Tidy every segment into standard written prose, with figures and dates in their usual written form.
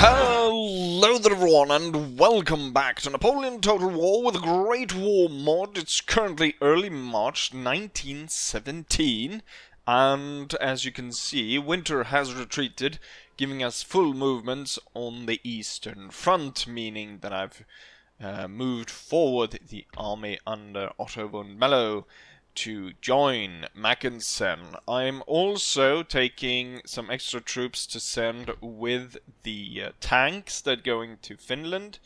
Hello there everyone and welcome back to Napoleon Total War with a Great War mod. It's currently early March 1917 and as you can see winter has retreated, giving us full movements on the Eastern Front, meaning that I've moved forward the army under Otto von Mello to join Mackensen. I'm also taking some extra troops to send with the tanks that going to Finland.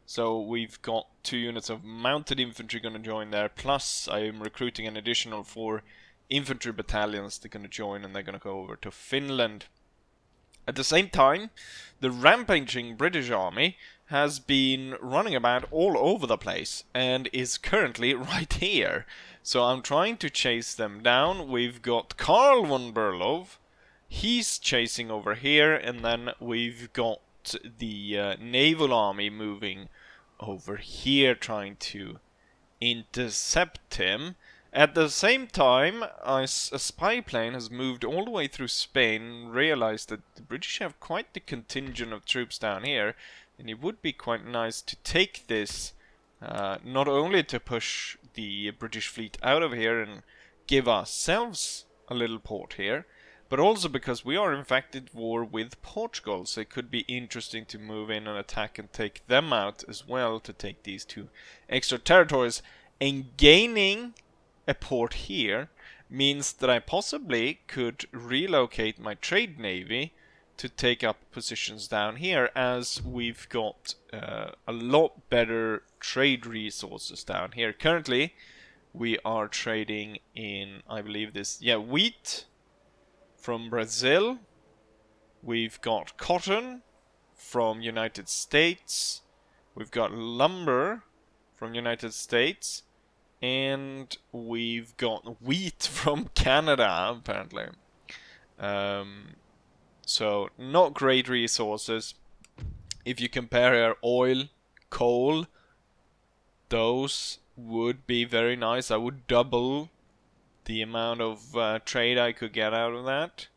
So we've got 2 units of mounted infantry going to join there, plus I am recruiting an additional 4 infantry battalions that are going to join, and they're going to go over to Finland. At the same time, the rampaging British army has been running about all over the place and is currently right here. So I'm trying to chase them down. We've got Karl von Berlov. He's chasing over here, and then we've got the naval army moving over here trying to intercept him. At the same time, a spy plane has moved all the way through Spain and realized that the British have quite the contingent of troops down here, and it would be quite nice to take this, not only to push the British fleet out of here and give ourselves a little port here, but also because we are in fact at war with Portugal, so it could be interesting to move in and attack and take them out as well, to take these 2 extra territories. And gaining a port here means that I possibly could relocate my trade navy to take up positions down here, as we've got a lot better trade resources down here. Currently we are trading in, I believe this, wheat from Brazil. We've got cotton from United States. We've got lumber from United States. And we've got wheat from Canada, apparently. So, not great resources. If you compare oil, coal, those would be very nice. I would double the amount of trade I could get out of that,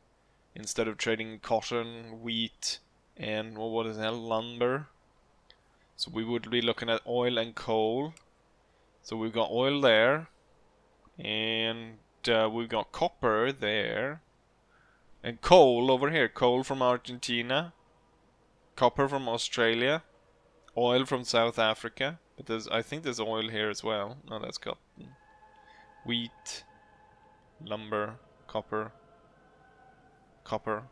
instead of trading cotton, wheat, and what is that, lumber. So we would be looking at oil and coal. So we've got oil there, and we've got copper there, and coal over here. Coal from Argentina, copper from Australia, oil from South Africa. But I think there's oil here as well. No, that's cotton. Wheat, lumber, copper, copper.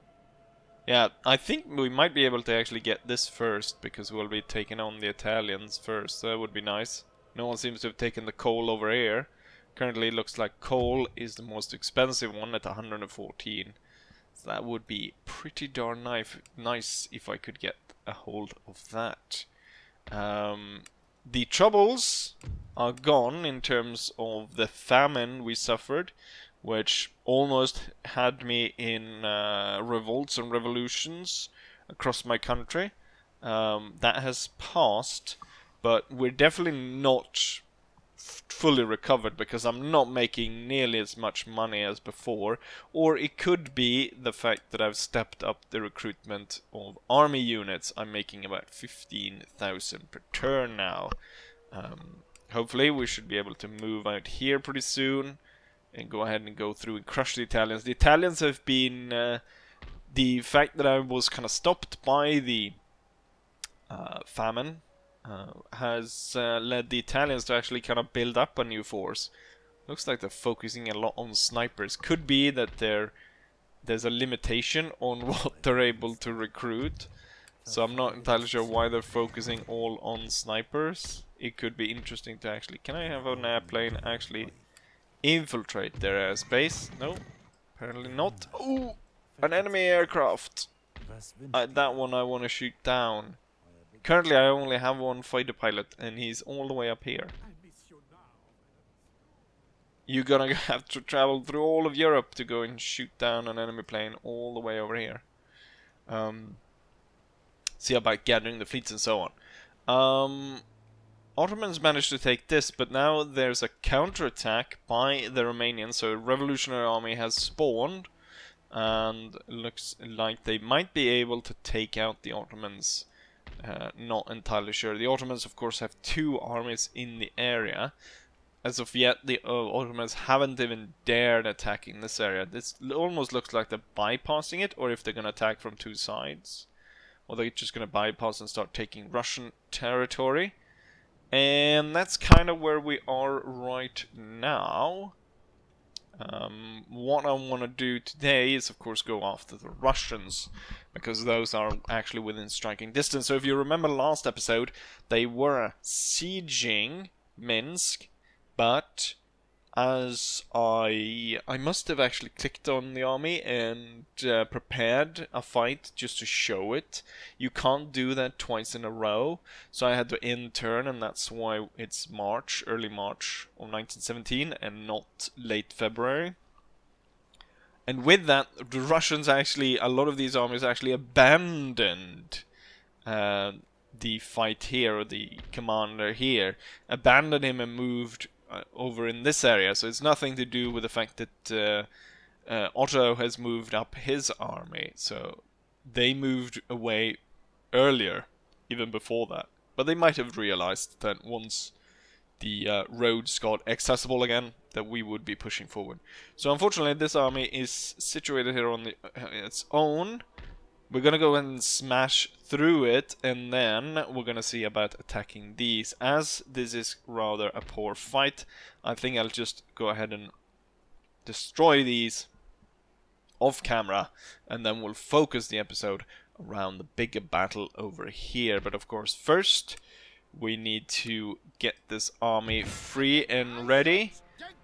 Yeah, I think we might be able to actually get this first, because we'll be taking on the Italians first. So that would be nice. No one seems to have taken the coal over here. Currently it looks like coal is the most expensive one at 114. So that would be pretty darn nice if I could get a hold of that. The troubles are gone in terms of the famine we suffered, which almost had me in revolts and revolutions across my country. That has passed. But we're definitely not fully recovered, because I'm not making nearly as much money as before. Or it could be the fact that I've stepped up the recruitment of army units. I'm making about 15,000 per turn now. Hopefully we should be able to move out here pretty soon and go ahead and go through and crush the Italians. The Italians have been... the fact that I was kind of stopped by the famine has led the Italians to actually kind of build up a new force. Looks like they're focusing a lot on snipers. Could be that there's a limitation on what they're able to recruit. So I'm not entirely sure why they're focusing all on snipers. It could be interesting to actually... Can I have an airplane actually infiltrate their airspace? No, apparently not. Oh, an enemy aircraft. That one I want to shoot down. Currently I only have 1 fighter pilot, and he's all the way up here. You're gonna have to travel through all of Europe to go and shoot down an enemy plane all the way over here. See about gathering the fleets and so on. Ottomans managed to take this, but now there's a counterattack by the Romanians, so a revolutionary army has spawned, and looks like they might be able to take out the Ottomans. Not entirely sure. The Ottomans, of course, have 2 armies in the area. As of yet, the Ottomans haven't even dared attacking this area. This almost looks like they're bypassing it, or if they're going to attack from 2 sides. Or they're just going to bypass and start taking Russian territory. And that's kind of where we are right now. What I want to do today is, of course, go after the Russians, because those are actually within striking distance. So if you remember last episode, they were sieging Minsk, but as I must have actually clicked on the army and prepared a fight just to show it. You can't do that twice in a row, so I had to end turn, and that's why it's March, early March of 1917 and not late February. And with that, the Russians actually, a lot of these armies actually abandoned the fight here, or the commander here, abandoned him and moved over in this area. So it's nothing to do with the fact that Otto has moved up his army. So they moved away earlier, even before that. But they might have realized that once the roads got accessible again, that we would be pushing forward. So unfortunately, this army is situated here on its own. We're gonna go and smash through it, and then we're gonna see about attacking these. As this is rather a poor fight, I think I'll just go ahead and destroy these off camera, and then we'll focus the episode around the bigger battle over here. But of course, first we need to get this army free and ready.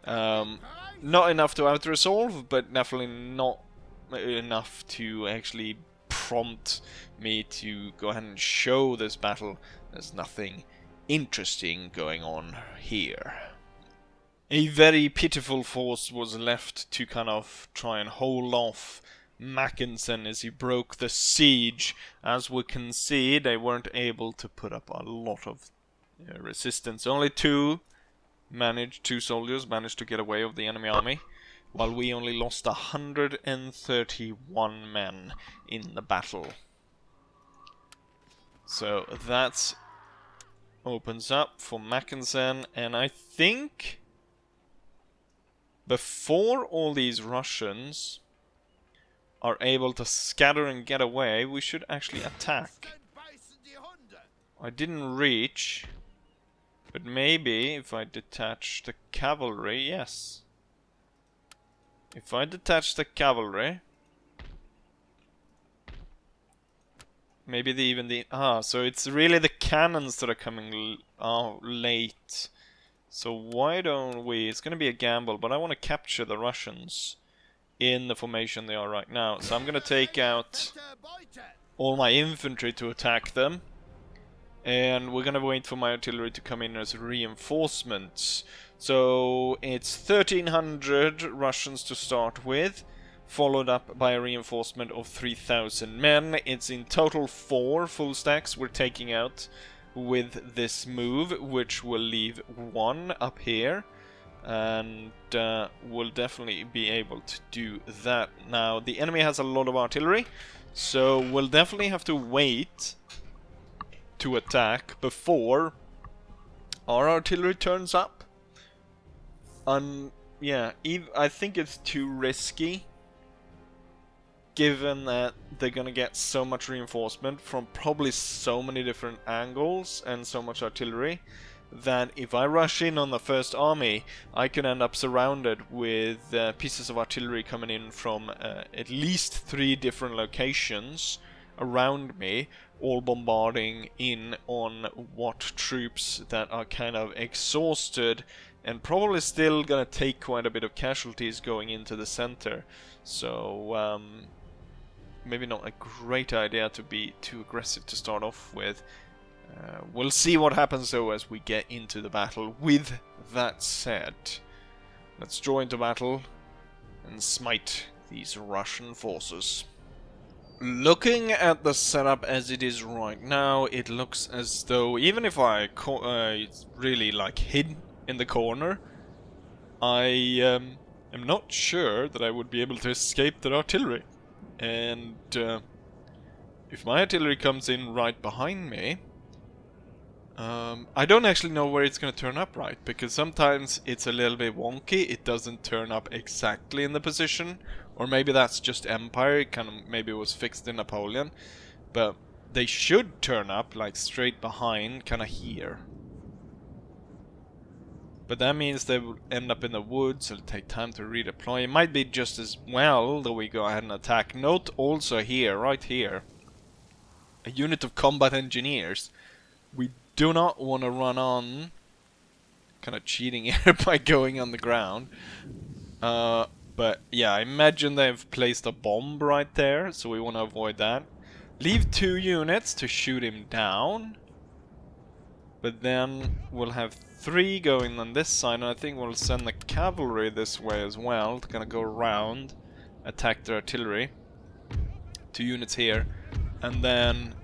Not enough to out-resolve, but definitely not enough to actually prompt me to go ahead and show this battle. There's nothing interesting going on here. A very pitiful force was left to kind of try and hold off Mackensen as he broke the siege. As we can see, they weren't able to put up a lot of resistance. Only two soldiers managed to get away of the enemy army, while we only lost 131 men in the battle. So that opens up for Mackensen, and I think before all these Russians are able to scatter and get away, we should actually attack. I didn't reach, but maybe if I detach the cavalry, yes. If I detach the cavalry, maybe so it's really the cannons that are coming late. So why don't we, it's gonna be a gamble, but I want to capture the Russians in the formation they are right now. So I'm gonna take out all my infantry to attack them, and we're gonna wait for my artillery to come in as reinforcements. So it's 1,300 Russians to start with, followed up by a reinforcement of 3,000 men. It's in total 4 full stacks we're taking out with this move, which will leave 1 up here, and we'll definitely be able to do that. Now, the enemy has a lot of artillery, so we'll definitely have to wait to attack before our artillery turns up. Yeah, I think it's too risky, given that they're gonna get so much reinforcement from probably so many different angles and so much artillery, that if I rush in on the first army, I could end up surrounded with pieces of artillery coming in from at least 3 different locations around me, all bombarding in on what troops that are kind of exhausted and probably still gonna take quite a bit of casualties going into the center. So maybe not a great idea to be too aggressive to start off with. We'll see what happens though as we get into the battle. With that said, let's draw into battle and smite these Russian forces. Looking at the setup as it is right now, it looks as though even if I really like hid in the corner, I am not sure that I would be able to escape their artillery. And if my artillery comes in right behind me, I don't actually know where it's going to turn up right, because sometimes it's a little bit wonky, it doesn't turn up exactly in the position, or maybe that's just Empire, it kind of maybe it was fixed in Napoleon, but they should turn up like straight behind, kind of here. But that means they will end up in the woods, it'll take time to redeploy. It might be just as well that we go ahead and attack. Note also here, right here, a unit of combat engineers. We do not want to run on, kind of cheating here by going on the ground. But yeah, I imagine they've placed a bomb right there, so we want to avoid that. Leave 2 units to shoot him down. But then we'll have 3 going on this side, and I think we'll send the cavalry this way as well to kind of go around, attack their artillery. 2 units here, and then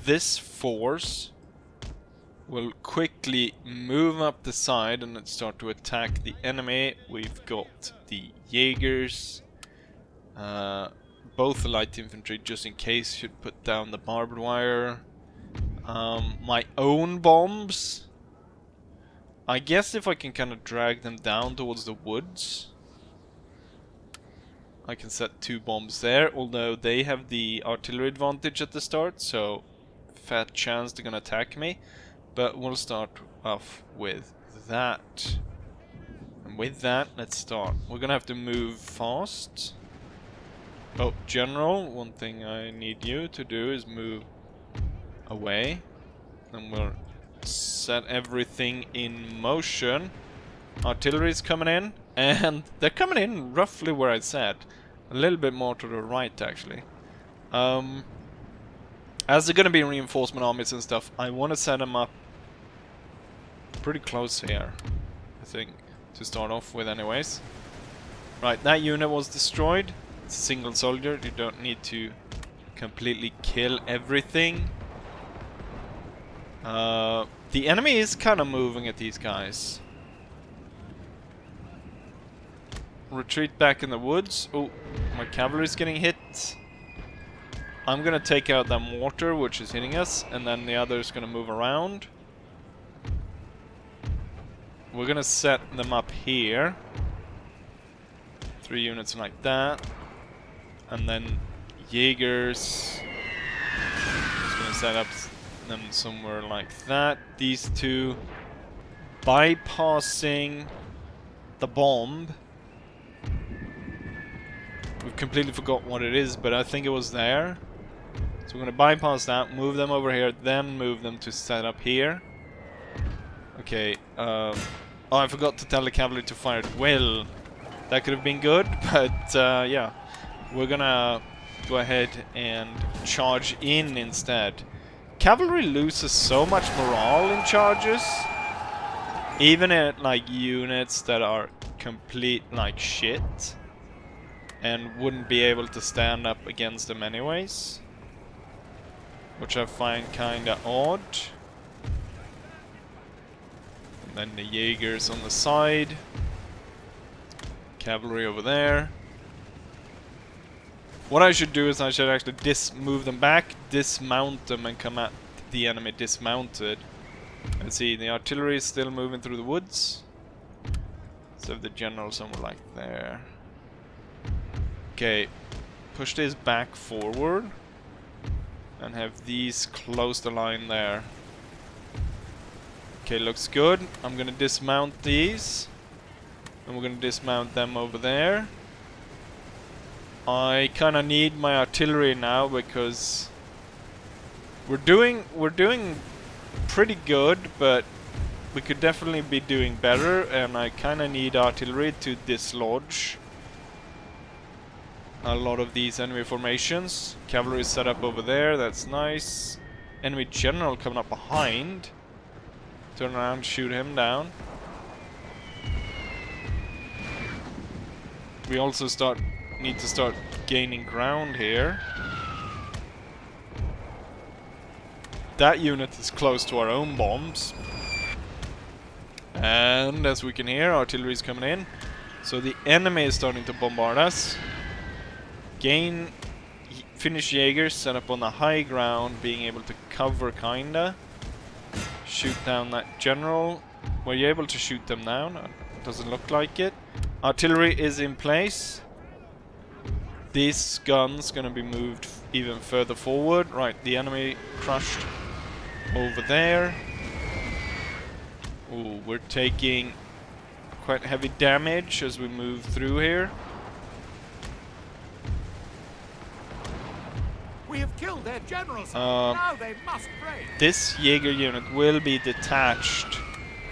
this force will quickly move up the side and start to attack the enemy. We've got the Jaegers, both the light infantry just in case should put down the barbed wire. My own bombs, I guess if I can kind of drag them down towards the woods, I can set 2 bombs there, although they have the artillery advantage at the start, so fat chance they're gonna attack me. But we'll start off with that. And with that, let's start. We're gonna have to move fast. Oh, General, one thing I need you to do is move away. And we'll set everything in motion. Artillery's coming in, and they're coming in roughly where I said. A little bit more to the right, actually. As they're gonna be reinforcement armies and stuff, I want to set them up pretty close here, I think, to start off with anyways. Right, that unit was destroyed. It's a single soldier, you don't need to completely kill everything. The enemy is kind of moving at these guys. Retreat back in the woods. Oh, my cavalry's getting hit. I'm gonna take out that mortar which is hitting us, and then the other's gonna move around. We're gonna set them up here. 3 units like that. And then Jaegers. Just gonna set up them somewhere like that. These 2 bypassing the bomb. We've completely forgot what it is, but I think it was there. So we're gonna bypass that, move them over here, then move them to set up here. Okay, oh, I forgot to tell the cavalry to fire duel. That could have been good, but yeah. We're gonna go ahead and charge in instead. Cavalry loses so much morale in charges. Even at like units that are complete like shit. And wouldn't be able to stand up against them anyways. Which I find kinda odd. Then the Jaegers on the side. Cavalry over there. What I should do is I should actually move them back, dismount them, and come at the enemy dismounted. And see, the artillery is still moving through the woods. So the general somewhere like there. Okay, push this back forward. And have these close the line there. Okay, looks good. I'm gonna dismount these. And we're gonna dismount them over there. I kinda need my artillery now because we're doing pretty good, but we could definitely be doing better, and I kinda need artillery to dislodge a lot of these enemy formations. Cavalry is set up over there, that's nice. Enemy general coming up behind. Turn around, shoot him down. We also need to start gaining ground here. that unit is close to our own bombs. And as we can hear, artillery is coming in. So the enemy is starting to bombard us. Gain Finnish Jaegers set up on the high ground, being able to cover kinda. Shoot down that general. Were you able to shoot them down? Doesn't look like it. Artillery is in place. These guns gonna be moved even further forward. Right, the enemy crushed over there. Ooh, we're taking quite heavy damage as we move through here. We have killed their generals. Now they must break. This Jaeger unit will be detached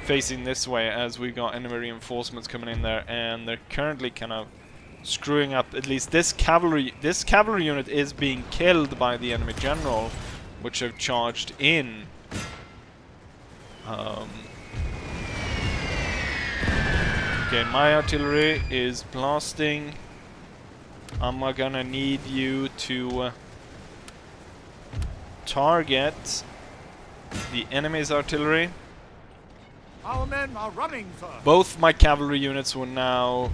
facing this way as we've got enemy reinforcements coming in there, and they're currently kind of screwing up. At least this cavalry unit is being killed by the enemy general, which have charged in. Okay, my artillery is blasting. I'm gonna need you to target the enemy's artillery. Our men are running for. Both my cavalry units were now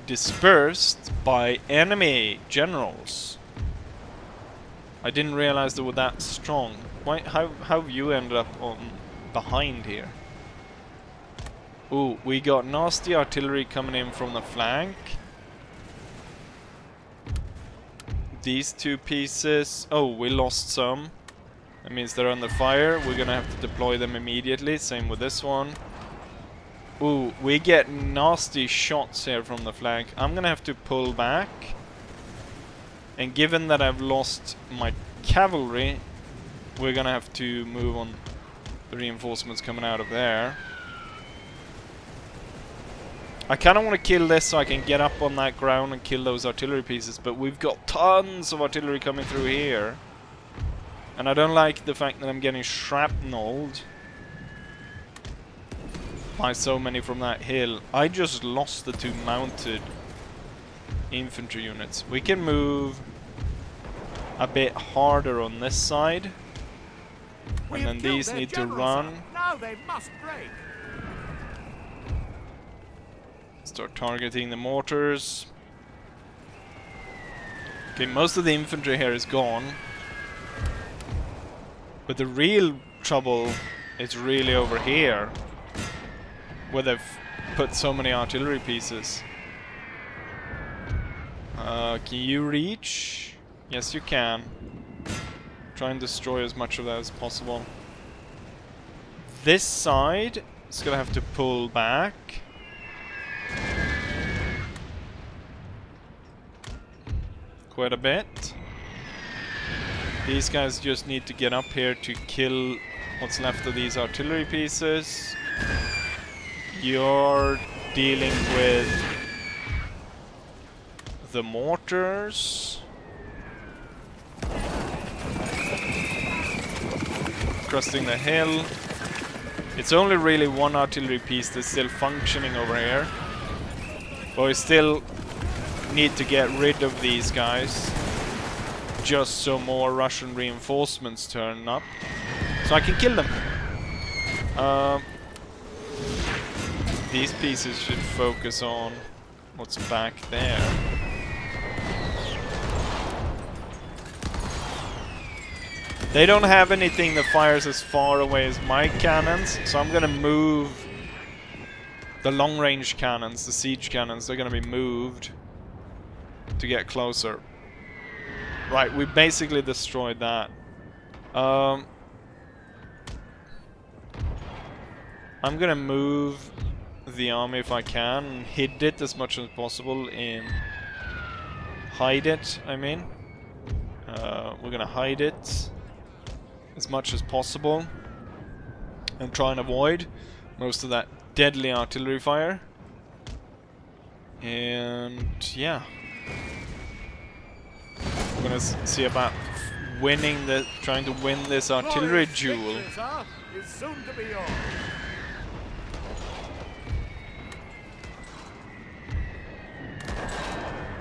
dispersed by enemy generals. I didn't realize they were that strong. Why? How have you ended up on behind here? Ooh, we got nasty artillery coming in from the flank. These two pieces. Oh, we lost some. That means they're under fire. We're gonna have to deploy them immediately. Same with this one. Ooh, we get nasty shots here from the flank. I'm gonna have to pull back. And given that I've lost my cavalry, we're gonna have to move on the reinforcements coming out of there. I kind of want to kill this so I can get up on that ground and kill those artillery pieces, but we've got tons of artillery coming through here. And I don't like the fact that I'm getting shrapnelled by so many from that hill. I just lost the two mounted infantry units. We can move a bit harder on this side. And then these need to run. Now they must break. Start targeting the mortars. Okay, most of the infantry here is gone. But the real trouble is really over here, where they've put so many artillery pieces. Can you reach? Yes, you can. Try and destroy as much of that as possible. This side is gonna have to pull back. Quite a bit. These guys just need to get up here to kill what's left of these artillery pieces. You're dealing with the mortars. Crossing the hill. It's only really one artillery piece that's still functioning over here. But we still need to get rid of these guys. Just so more Russian reinforcements turn up. So I can kill them. These pieces should focus on what's back there. They don't have anything that fires as far away as my cannons, so I'm gonna move the long-range cannons, the siege cannons. They're gonna be moved to get closer. Right, we basically destroyed that. I'm gonna move the army if I can, and hid it as much as possible in... Hide it, I mean. We're gonna hide it as much as possible and try and avoid most of that deadly artillery fire. And yeah, we're gonna see about winning the, trying to win this artillery duel. Is soon to be yours.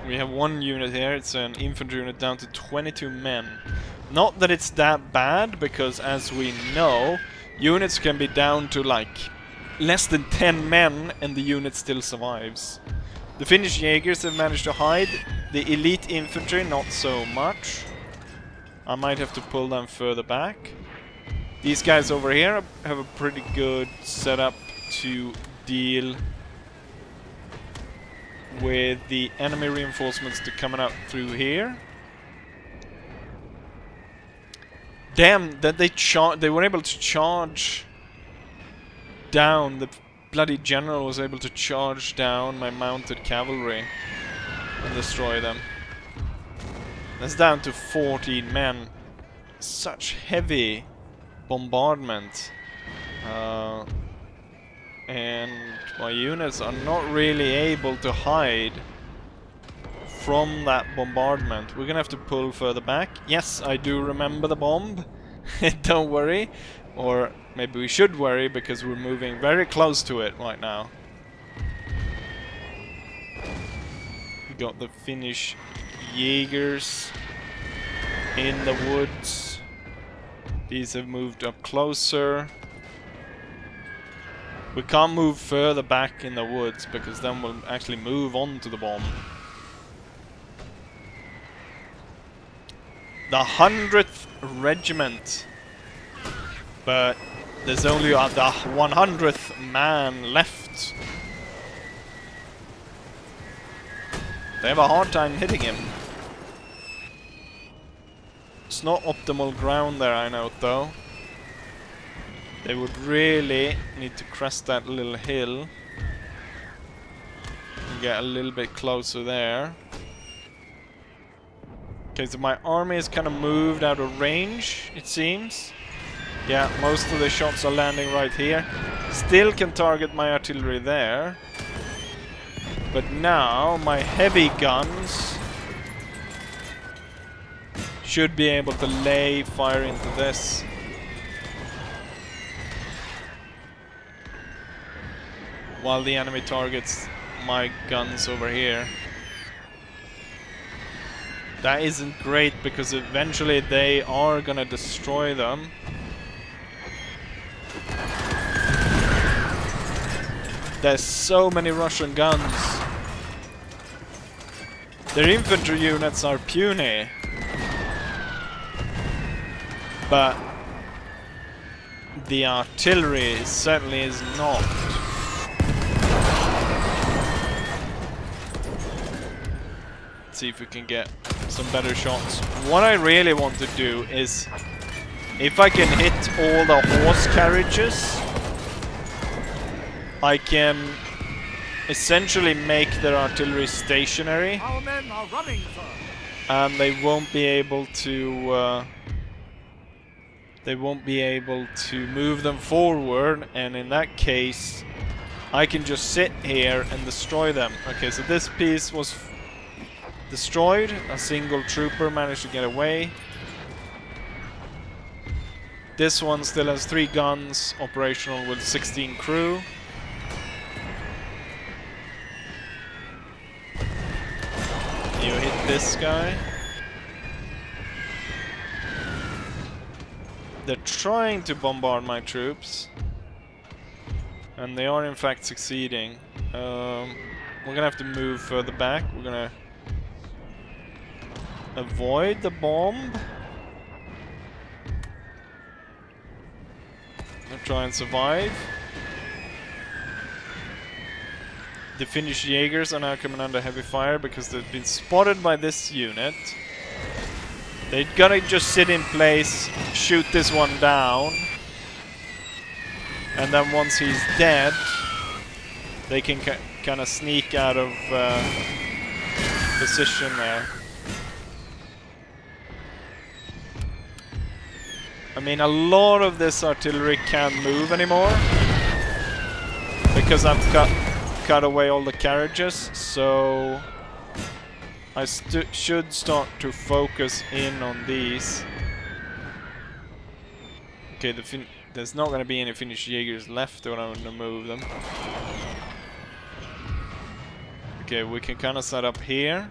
We have one unit here, it's an infantry unit down to 22 men. Not that it's that bad, because as we know, units can be down to like less than 10 men and the unit still survives. The Finnish Jaegers have managed to hide. The elite infantry, not so much. I might have to pull them further back. These guys over here have a pretty good setup to deal with the enemy reinforcements to coming out through here. Damn, that they were able to charge down. The bloody general was able to charge down my mounted cavalry and destroy them. That's down to 14 men. Such heavy bombardment. And my units are not really able to hide from that bombardment. We're gonna have to pull further back. Yes, I do remember the bomb. Don't worry. Or maybe we should worry, because we're moving very close to it right now. We got the Finnish Jaegers in the woods. These have moved up closer. We can't move further back in the woods, because then we'll actually move on to the bomb. The 100th Regiment. But there's only the 100th man left. They have a hard time hitting him. It's not optimal ground there, I note, though. They would really need to crest that little hill and get a little bit closer there. Okay, so my army is kind of moved out of range, it seems. Yeah, most of the shots are landing right here. Still can target my artillery there. But now my heavy guns should be able to lay fire into this. While the enemy targets my guns over here. That isn't great, because eventually they are gonna destroy them. There's so many Russian guns. Their infantry units are puny. But the artillery certainly is not. Let's see if we can get some better shots. What I really want to do is, if I can hit all the horse carriages, I can essentially make their artillery stationary. Our men are running, sir. And they won't be able to move them forward, and in that case I can just sit here and destroy them. Okay, so this piece was destroyed. A single trooper managed to get away. This one still has 3 guns, operational with 16 crew. You hit this guy. They're trying to bombard my troops, and they are in fact succeeding. We're gonna have to move further back. We're gonna avoid the bomb. I'll try and survive. The Finnish Jaegers are now coming under heavy fire because they've been spotted by this unit. They gotta just sit in place, shoot this one down, and then once he's dead, they can kind of sneak out of position there. I mean, a lot of this artillery can't move anymore because I've cut away all the carriages, so I should start to focus in on these. Okay, there's not going to be any Finnish Jaegers left when I'm going to move them. Okay, we can kind of set up here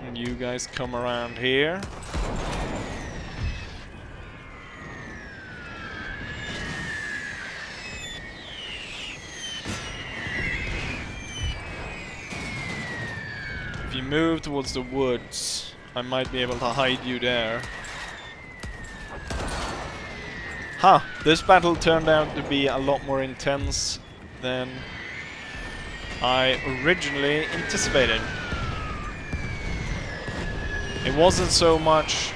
and you guys come around here. If you move towards the woods, I might be able to hide you there. Huh, this battle turned out to be a lot more intense than I originally anticipated. It wasn't so much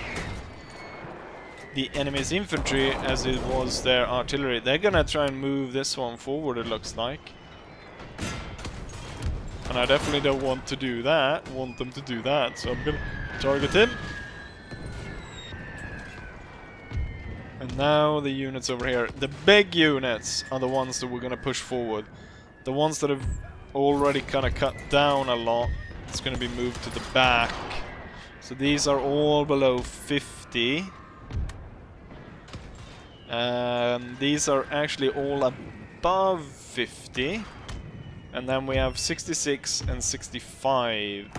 the enemy's infantry as it was their artillery. They're gonna try and move this one forward, it looks like. And I definitely don't want to do that, want them to do that, so I'm gonna target him. And now the units over here. The big units are the ones that we're gonna push forward. The ones that have already kind of cut down a lot, it's gonna be moved to the back. So these are all below 50. These are actually all above 50. And then we have 66 and 65.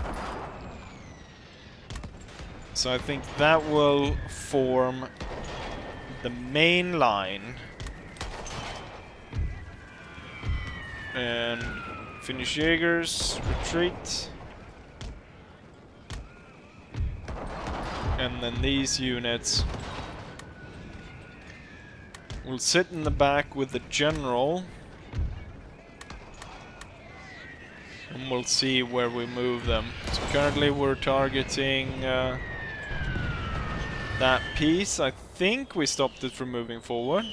So I think that will form the main line. And Finnish Jaegers retreat. And then these units will sit in the back with the general. And we'll see where we move them. So currently we're targeting that piece. I think we stopped it from moving forward.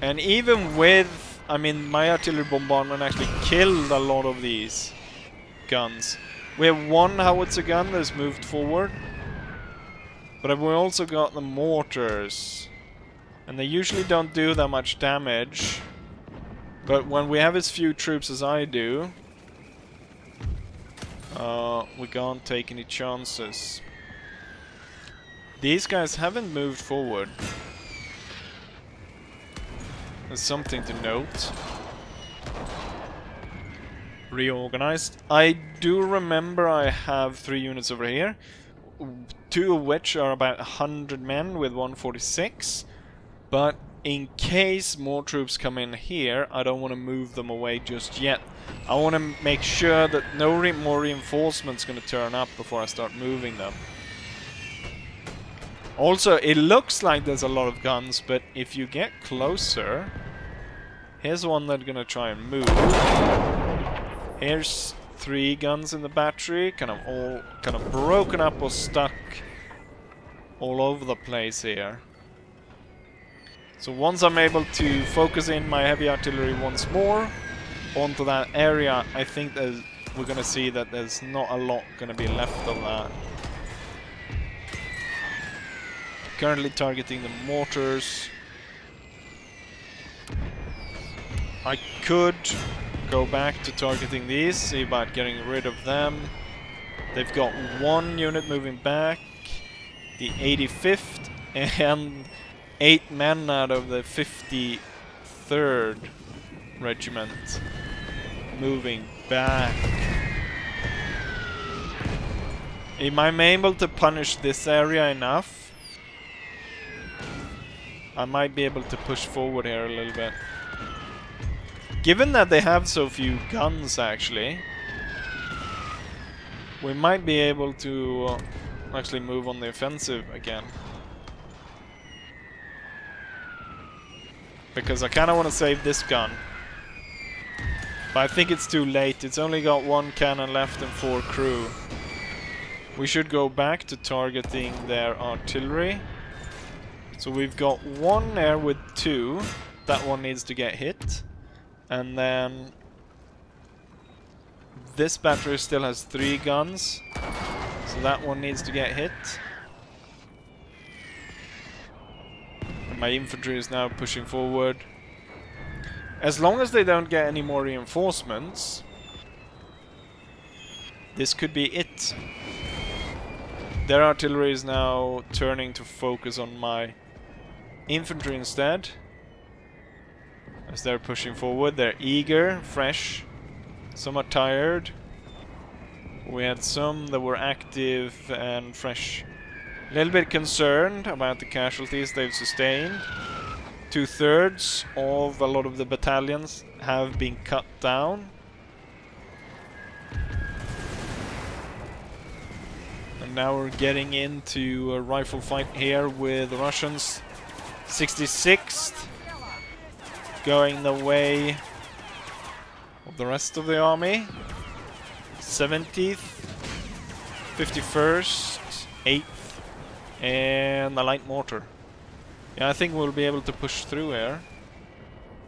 And even with, I mean, my artillery bombardment actually killed a lot of these guns. We have one howitzer gun that's moved forward. But we also got the mortars. And they usually don't do that much damage. But when we have as few troops as I do, we can't take any chances. These guys haven't moved forward. There's something to note. Reorganized. I do remember I have 3 units over here. 2 of which are about 100 men with 146. But in case more troops come in here, I don't want to move them away just yet. I want to make sure that no more reinforcements going to turn up before I start moving them. Also, it looks like there's a lot of guns, but if you get closer... Here's one that's going to try and move. Here's 3 guns in the battery, kind of broken up or stuck all over the place here. So once I'm able to focus in my heavy artillery once more onto that area, I think we're going to see that there's not a lot going to be left of that. Currently targeting the mortars. I could go back to targeting these, see about getting rid of them. They've got 1 unit moving back, the 85th, and 8 men out of the 53rd Regiment moving back. Am I able to punish this area enough? I might be able to push forward here a little bit. Given that they have so few guns, actually, we might be able to actually move on the offensive again. Because I kind of want to save this gun. But I think it's too late. It's only got 1 cannon left and 4 crew. We should go back to targeting their artillery. So we've got 1 there with 2. That one needs to get hit. And then this battery still has 3 guns. So that one needs to get hit. My infantry is now pushing forward. As long as they don't get any more reinforcements, this could be it. Their artillery is now turning to focus on my infantry instead. As they're pushing forward, they're eager, fresh. Some are tired. We had some that were active and fresh. A little bit concerned about the casualties they've sustained. 2/3 of a lot of the battalions have been cut down. And now we're getting into a rifle fight here with the Russians. 66th going the way of the rest of the army. 70th, 51st, 8th, and the light mortar. Yeah, I think we'll be able to push through here.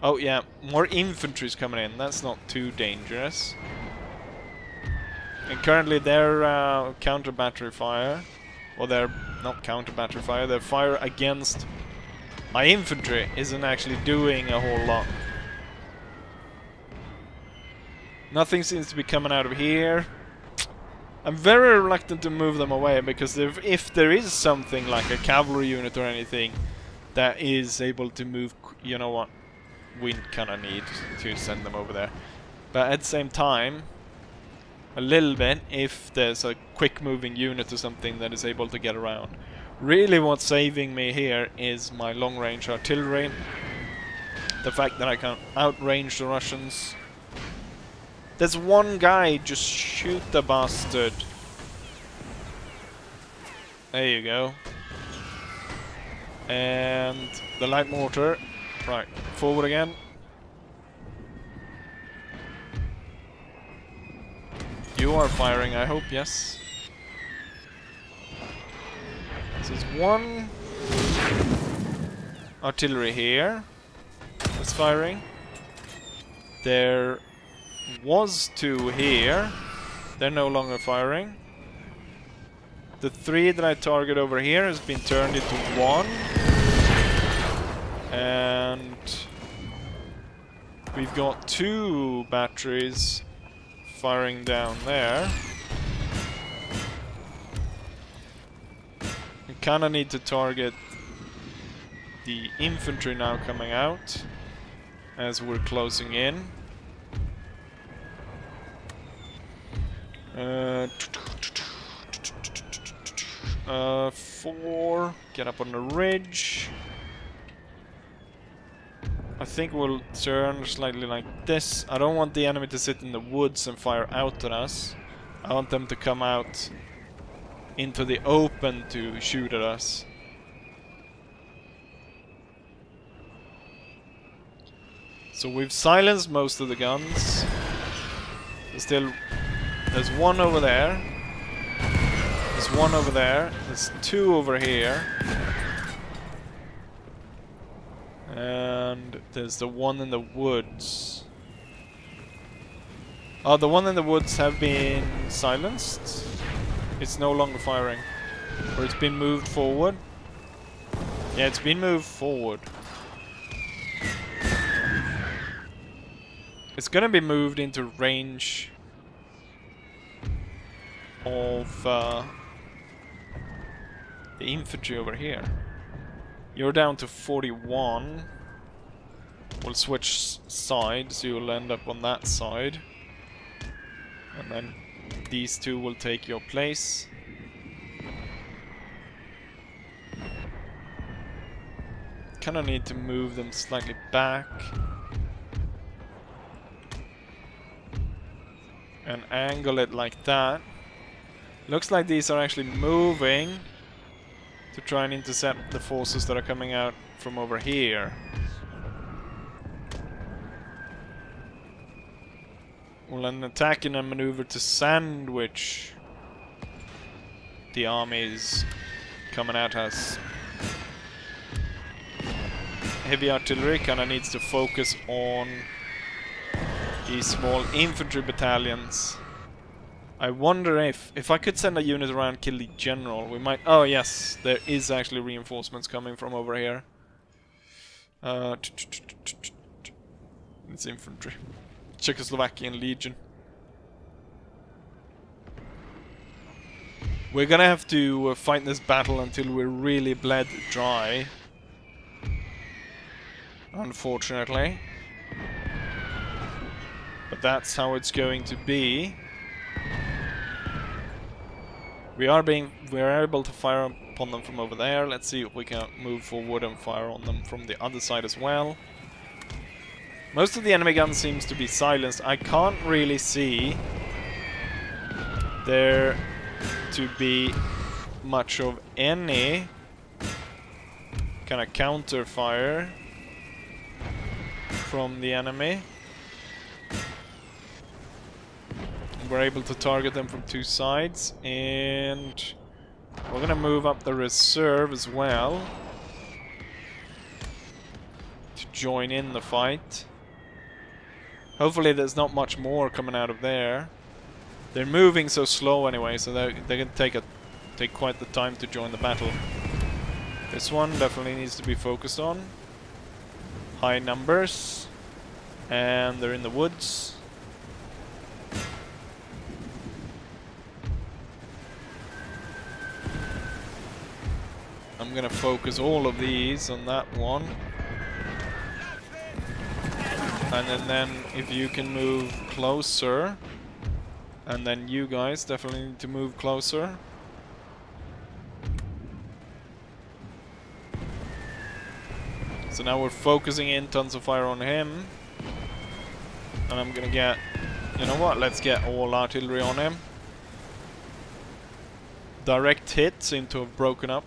Oh yeah, more infantry's coming in. That's not too dangerous. And currently their counter battery fire, or their not counter battery fire, their fire against my infantry isn't actually doing a whole lot. Nothing seems to be coming out of here. I'm very reluctant to move them away, because if there is something like a cavalry unit or anything that is able to move, you know what, we kind of need to send them over there. But at the same time, a little bit, if there's a quick moving unit or something that is able to get around. Really what's saving me here is my long range artillery. The fact that I can outrange the Russians. There's one guy, just shoot the bastard. There you go. And the light mortar. Right, forward again. You are firing, I hope, yes. So there's one artillery here that's firing. There was 2 here. They're no longer firing. The 3 that I target over here has been turned into 1. And we've got 2 batteries firing down there. We kinda need to target the infantry now coming out as we're closing in. 4, get up on the ridge. I think we'll turn slightly like this. I don't want the enemy to sit in the woods and fire out at us. I want them to come out into the open to shoot at us. So we've silenced most of the guns. There's 1 over there. There's 1 over there. There's 2 over here. And there's the one in the woods. Oh, the one in the woods have been silenced. It's no longer firing. Or it's been moved forward. Yeah, it's been moved forward. It's gonna be moved into range of the infantry over here. You're down to 41. We'll switch sides, you'll end up on that side. And then these 2 will take your place. Kinda need to move them slightly back. And angle it like that. Looks like these are actually moving to try and intercept the forces that are coming out from over here. We'll then attack in a maneuver to sandwich the armies coming at us. Heavy artillery kinda needs to focus on these small infantry battalions. I wonder if I could send a unit around, kill the general, we might... Oh yes, there is actually reinforcements coming from over here. It's infantry. Czechoslovakian Legion. We're gonna have to fight this battle until we're really bled dry. Unfortunately. But that's how it's going to be. we're able to fire upon them from over there. Let's see if we can move forward and fire on them from the other side as well. Most of the enemy guns seems to be silenced. I can't really see there to be much of any kind of counter fire from the enemy. We're able to target them from two sides, and we're gonna move up the reserve as well to join in the fight. Hopefully there's not much more coming out of there. They're moving so slow anyway, so they can take quite the time to join the battle. This one definitely needs to be focused on. High numbers, and they're in the woods. I'm gonna focus all of these on that one. And then if you can move closer, and then you guys definitely need to move closer. So now we're focusing in tons of fire on him. And I'm gonna get, you know what, let's get all artillery on him. Direct hit seemed to have broken up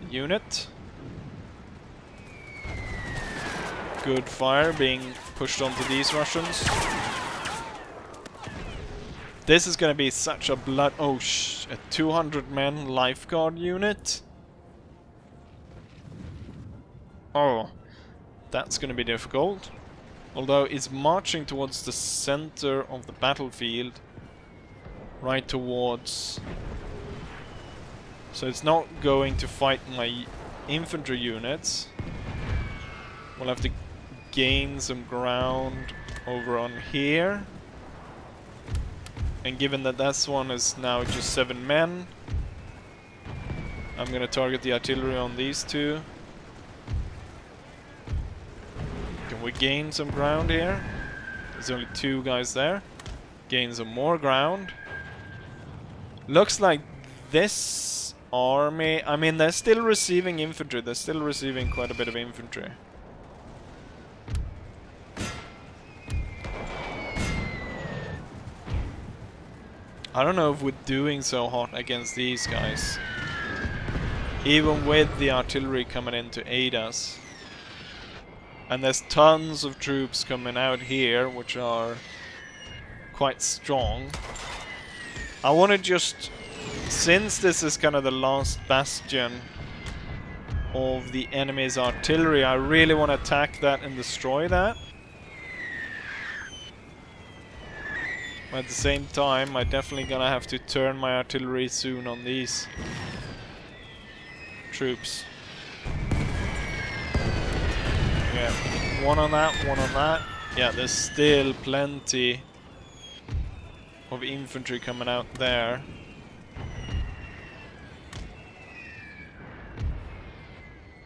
the unit. Good fire being pushed onto these Russians. This is gonna be such a blood... Oh, a 200 men lifeguard unit? Oh, that's gonna be difficult. Although it's marching towards the center of the battlefield. Right towards... So it's not going to fight my infantry units. We'll have to gain some ground over on here. And given that this one is now just 7 men, I'm gonna target the artillery on these two. Can we gain some ground here? There's only 2 guys there. Gain some more ground. Looks like this army... I mean, they're still receiving infantry. They're still receiving quite a bit of infantry. I don't know if we're doing so hot against these guys. Even with the artillery coming in to aid us. And there's tons of troops coming out here, which are quite strong. I want to just... Since this is kind of the last bastion of the enemy's artillery, I really want to attack that and destroy that. But at the same time, I'm definitely gonna have to turn my artillery soon on these troops. Yeah, one on that, one on that. Yeah, there's still plenty of infantry coming out there.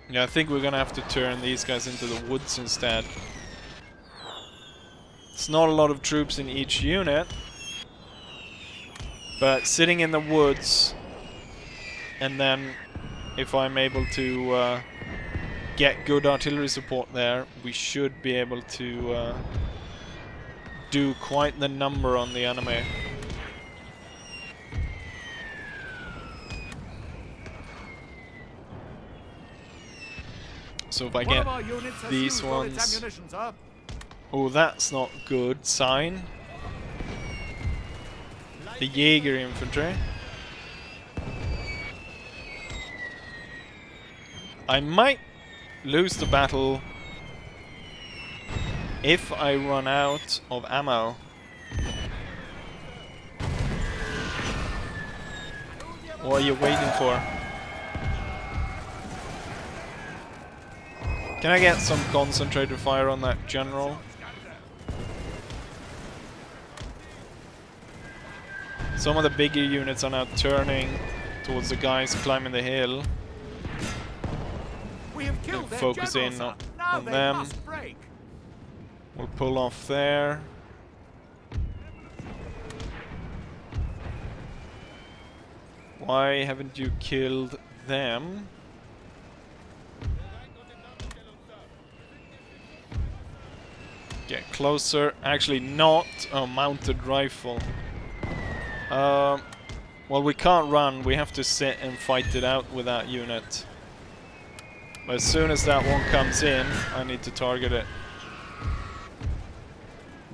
Yeah, I think we're gonna have to turn these guys into the woods instead. It's not a lot of troops in each unit, but sitting in the woods, and then if I'm able to get good artillery support there, we should be able to do quite the number on the enemy. So if I get these ones... Oh, that's not good sign. The Jaeger infantry. I might lose the battle if I run out of ammo. What are you waiting for? Can I get some concentrated fire on that general? Some of the bigger units are now turning towards the guys climbing the hill. We'll focus in on them. We'll pull off there. Why haven't you killed them? Get closer. Actually not a mounted rifle. Well, we can't run. We have to sit and fight it out with that unit. But as soon as that one comes in, I need to target it.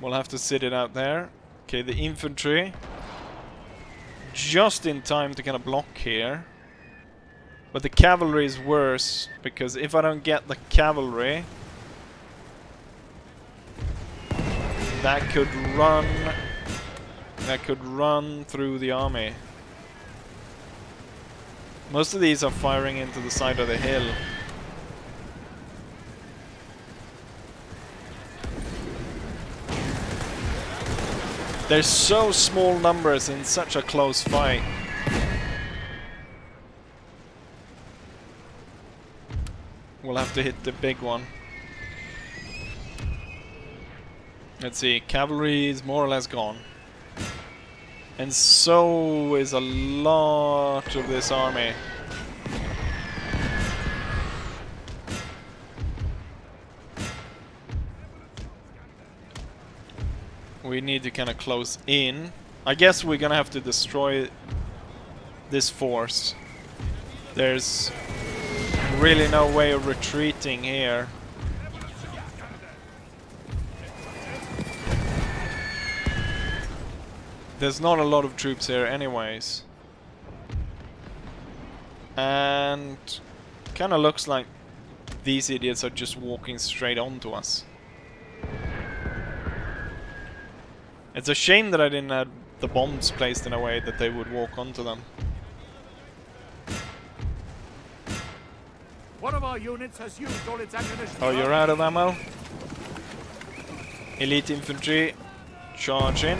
We'll have to sit it out there. Okay, the infantry. Just in time to kind of block here. But the cavalry is worse, because if I don't get the cavalry, that could run through the army. Most of these are firing into the side of the hill. They're so small numbers in such a close fight. We'll have to hit the big one. Let's see, cavalry is more or less gone. And so is a lot of this army. We need to kind of close in. I guess we're gonna have to destroy this force. There's really no way of retreating here. There's not a lot of troops here anyways. And kind of looks like these idiots are just walking straight onto us. It's a shame that I didn't have the bombs placed in a way that they would walk onto them. One of our units has used all its ammunition. Oh, you're out of ammo? Elite infantry, charge in.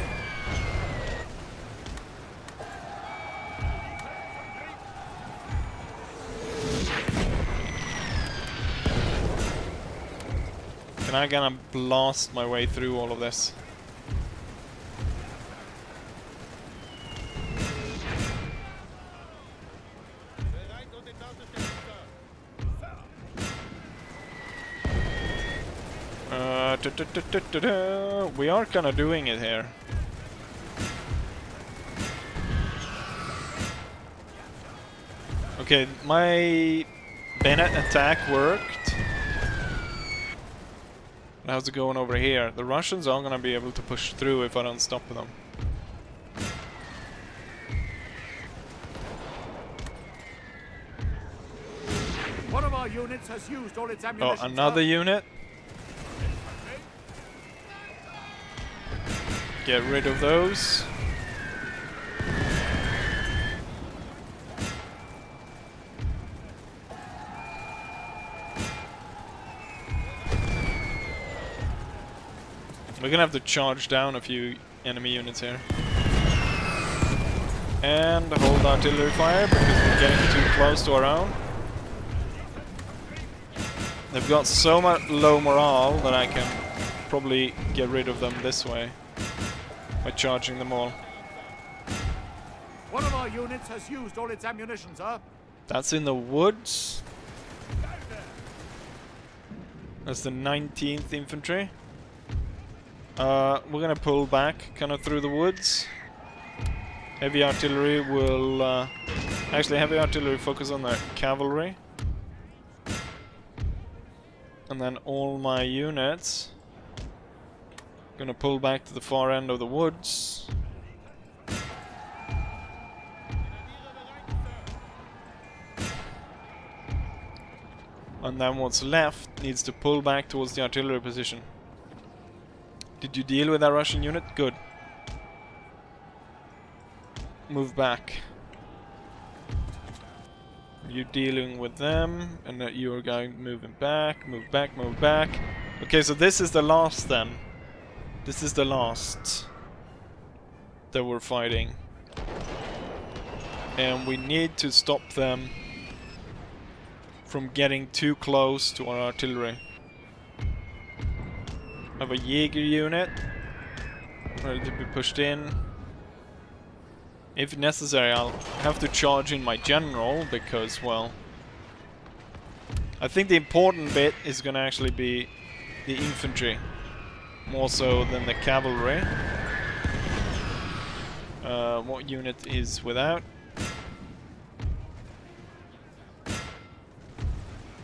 And I'm gonna blast my way through all of this. We are kind of doing it here. Okay, my bayonet attack worked. How's it going over here? The Russians aren't gonna be able to push through if I don't stop them. One of our units has used all its ammunition. Oh, another unit. Get rid of those. We're gonna have to charge down a few enemy units here. And hold artillery fire because we're getting too close to our own. They've got so much low morale that I can probably get rid of them this way by charging them all. One of our units has used all its ammunition, sir. That's in the woods. That's the 19th Infantry. We're gonna pull back kind of through the woods. Heavy artillery will... actually, heavy artillery focus on the cavalry. And then all my units gonna pull back to the far end of the woods. And then what's left needs to pull back towards the artillery position. Did you deal with that Russian unit? Good. Move back. You're dealing with them, and that you are going moving back, move back, move back. Okay, so this is the last then. This is the last that we're fighting. And we need to stop them from getting too close to our artillery. I have a Jaeger unit ready to be pushed in. If necessary, I'll have to charge in my general, because, well... I think the important bit is gonna actually be the infantry. More so than the cavalry. What unit is without?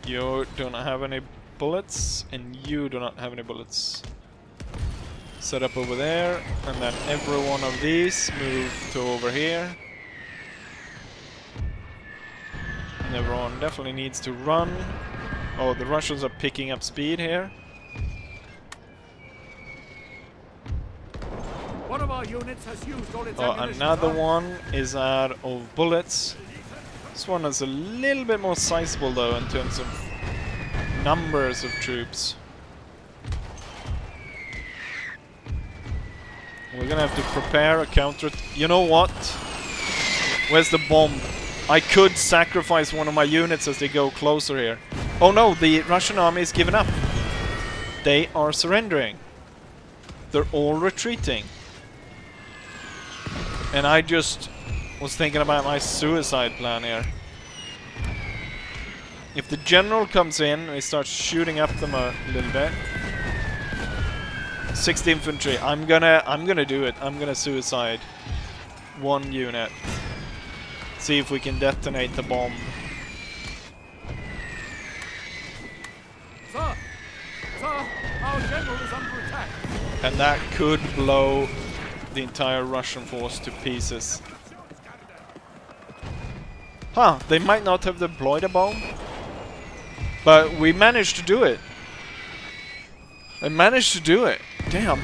You do not have any bullets, and you do not have any bullets. Set up over there, and then every one of these move to over here. And everyone definitely needs to run. Oh, the Russians are picking up speed here. One of our units has used all its Oh, ammunition. another one is out of bullets. This one is a little bit more sizable though in terms of numbers of troops. We're gonna have to prepare a counter. You know what? Where's the bomb? I could sacrifice one of my units as they go closer here. Oh no, the Russian army is giving up. They are surrendering. They're all retreating. And I just was thinking about my suicide plan here. If the general comes in, we start shooting up them a little bit. 6th infantry. I'm gonna do it. I'm gonna suicide one unit. See if we can detonate the bomb. Sir! Sir! Our general is under attack! And that could blow the entire Russian force to pieces. Huh, they might not have deployed a bomb. But we managed to do it. I managed to do it. Damn.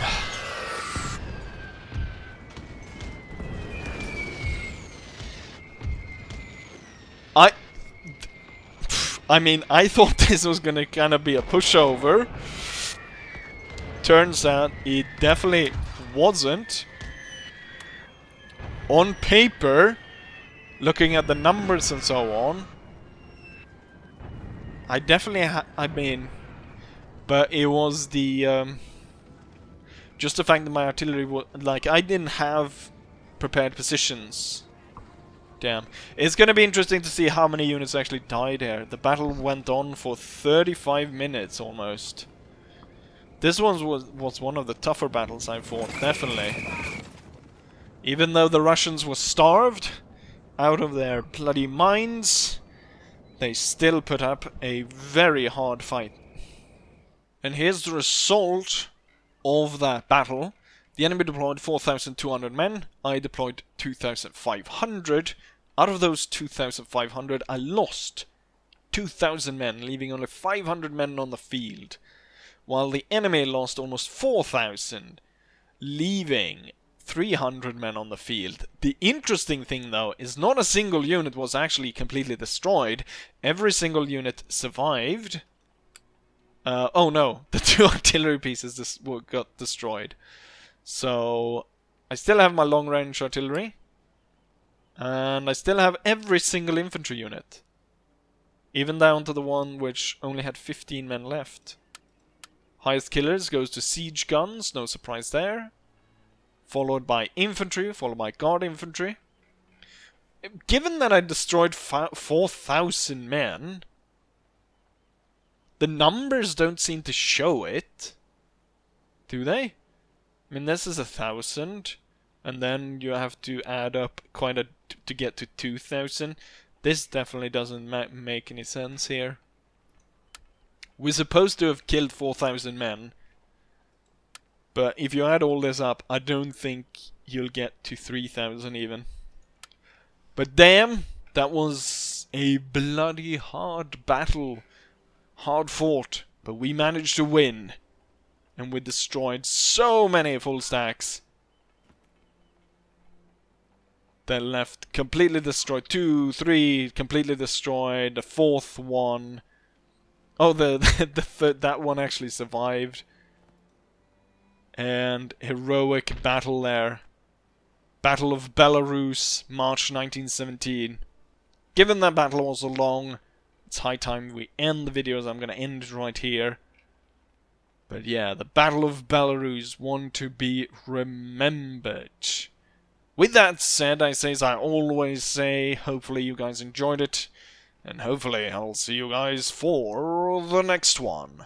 I mean, I thought this was gonna kind of be a pushover. Turns out it definitely wasn't. On paper, looking at the numbers and so on, I definitely I mean, but it was the just the fact that my artillery was like, I didn't have prepared positions. Damn. It's gonna be interesting to see how many units actually died here. The battle went on for 35 minutes almost. This one was one of the tougher battles I fought, definitely. Even though the Russians were starved out of their bloody minds, they still put up a very hard fight. And here's the result of that battle. The enemy deployed 4,200 men. I deployed 2,500. Out of those 2,500, I lost 2,000 men, leaving only 500 men on the field. While the enemy lost almost 4,000, leaving 300 men on the field. The interesting thing, though, is not a single unit was actually completely destroyed. Every single unit survived. Oh no, the 2 artillery pieces got destroyed. So, I still have my long-range artillery. And I still have every single infantry unit. Even down to the one which only had 15 men left. Highest killers goes to siege guns, no surprise there. Followed by infantry, followed by guard infantry. Given that I destroyed 4,000 men, the numbers don't seem to show it. Do they? I mean, this is 1,000. And then you have to add up quite a to get to 2,000. This definitely doesn't make any sense here. We're supposed to have killed 4,000 men. But if you add all this up, I don't think you'll get to 3,000 even. But damn, that was a bloody hard battle. Hard fought, but we managed to win. And we destroyed so many full stacks. They left completely destroyed. 2, 3 completely destroyed. The 4th one. Oh, the third, that one actually survived. And heroic battle there. Battle of Belarus, March 1917. Given that battle was so long, it's high time we end the videos. I'm gonna end it right here. But yeah, the Battle of Belarus, one to be remembered. with that said, I say as I always say, hopefully you guys enjoyed it, and hopefully I'll see you guys for the next one.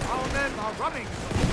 Our men are running.